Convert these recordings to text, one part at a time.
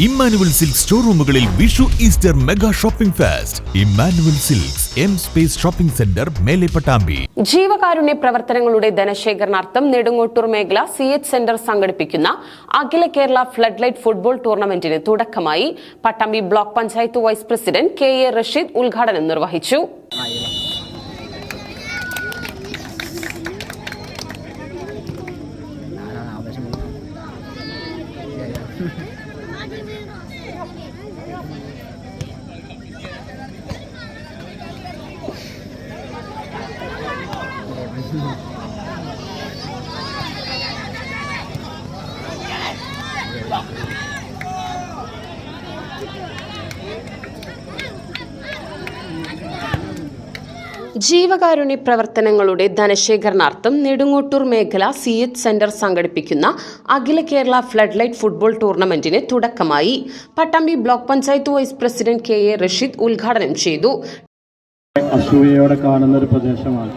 Emmanuel Silks ഷോറൂമുകളിൽ Vishu Easter mega shopping fest. Emmanuel Silks M space shopping centre, Mele Pattambi. ജീവകാരുണ്യ പ്രവർത്തനങ്ങളുടെ ധനശേഖരണാർത്ഥം നെടുങ്ങോട്ടൂർ മേഖല CH സെന്റർ സംഘടിപ്പിക്കുന്ന അഖില കേരള ഫ്ലഡ് ലൈറ്റ് ഫുട്ബോൾ ടൂർണമെന്റിന് തുടക്കമായി. Pattambi block panchayat vice president KA Rasheed ഉദ്ഘാടനം നിർവഹിച്ചു. ജീവകാരുണ്യ പ്രവർത്തനങ്ങളുടെ ധനശേഖരണാർത്ഥം നെടുങ്ങോട്ടൂർ മേഖല CH സെന്റർ സംഘടിപ്പിക്കുന്ന അഖില കേരള ഫ്ലഡ് ലൈറ്റ് ഫുട്ബോൾ ടൂർണമെന്റിന് തുടക്കമായി. Pattambi block panchayat vice president KA Rasheed ഉദ്ഘാടനം ചെയ്തു. അസൂയയോടെ കാണുന്ന ഒരു പ്രദേശമാണ്.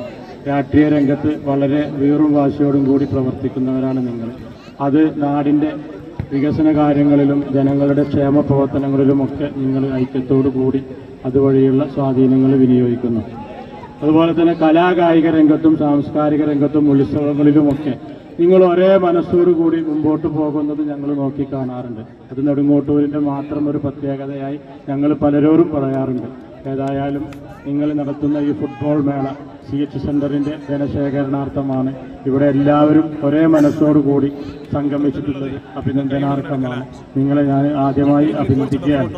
രാഷ്ട്രീയ രംഗത്ത് വളരെ വീറും വാശിയോടും കൂടി പ്രവർത്തിക്കുന്നവരാണ് നിങ്ങൾ. അത് നാടിൻ്റെ വികസന കാര്യങ്ങളിലും ജനങ്ങളുടെ ക്ഷേമ പ്രവർത്തനങ്ങളിലുമൊക്കെ നിങ്ങൾ ഐക്യത്തോടു കൂടി അതുവഴിയുള്ള സ്വാധീനങ്ങൾ വിനിയോഗിക്കുന്നു. അതുപോലെ തന്നെ കലാകായിക രംഗത്തും സാംസ്കാരിക രംഗത്തും ഉത്സവങ്ങളിലുമൊക്കെ നിങ്ങൾ ഒരേ മനസ്സോടുകൂടി മുമ്പോട്ട് പോകുന്നത് ഞങ്ങൾ നോക്കിക്കാണാറുണ്ട്. അത് നെടുങ്ങോട്ടൂരിൻ്റെ മാത്രം ഒരു പ്രത്യേകതയായി ഞങ്ങൾ പലരോടും പറയാറുണ്ട്. ഏതായാലും നിങ്ങൾ നടത്തുന്ന ഈ ഫുട്ബോൾ മേള CH സെന്ററിൻ്റെ ധനശേഖരണാർത്ഥമാണ്. ഇവിടെ എല്ലാവരും ഒരേ മനസ്സോടുകൂടി സംഗമിച്ചിട്ടുള്ളത് അഭിനന്ദനാർഹമാണ്. നിങ്ങളെ ഞാൻ ആദ്യമായി അഭിനന്ദിക്കുകയാണ്.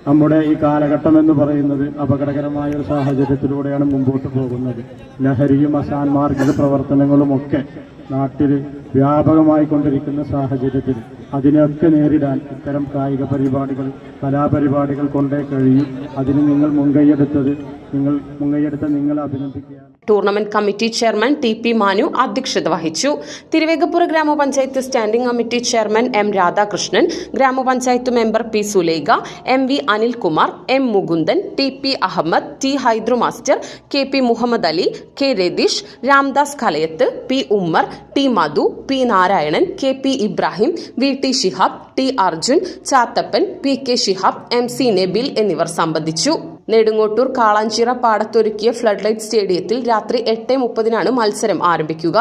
നമ്മുടെ ഈ കാലഘട്ടം എന്ന് പറയുന്നത് അപകടകരമായ ഒരു സാഹചര്യത്തിലൂടെയാണ് മുമ്പോട്ട് പോകുന്നത്. ലഹരിയും അസാൻമാർഗിക പ്രവർത്തനങ്ങളുമൊക്കെ നാട്ടിൽ വ്യാപകമായി കൊണ്ടിരിക്കുന്ന സാഹചര്യത്തിൽ അതിനൊക്കെ നേരിടാൻ ഇത്തരം കായിക പരിപാടികൾ, കലാപരിപാടികൾ കൊണ്ടേ കഴിയും. അതിന് നിങ്ങൾ മുൻകൈയെടുത്ത നിങ്ങളെ അഭിനന്ദിക്കുകയാണ്. Tournament committee chairman TP Manu അധ്യക്ഷത വഹിച്ചു. Thiruvegappura grama panchayat standing committee chairman M Radhakrishnan, grama panchayat member P Sulekha, MV Anilkumar, M Mukundan, TP Ahammed, T Haidru master, KP Muhammad Ali, K Ratheesh, Ramdas Kalayath, P Ummer, T Madhu, P Narayanan, KP Ibrahim, VT Shihab, T Arjun, Chathappan, PK Shihab, MC Nabil എന്നിവർ സംബന്ധിച്ചു. നെടുങ്ങോട്ടൂർ കാളാഞ്ചിറ പാടത്തൊരുക്കിയ ഫ്ലഡ് ലൈറ്റ് സ്റ്റേഡിയത്തിൽ രാത്രി 8:30 മത്സരം ആരംഭിക്കുക.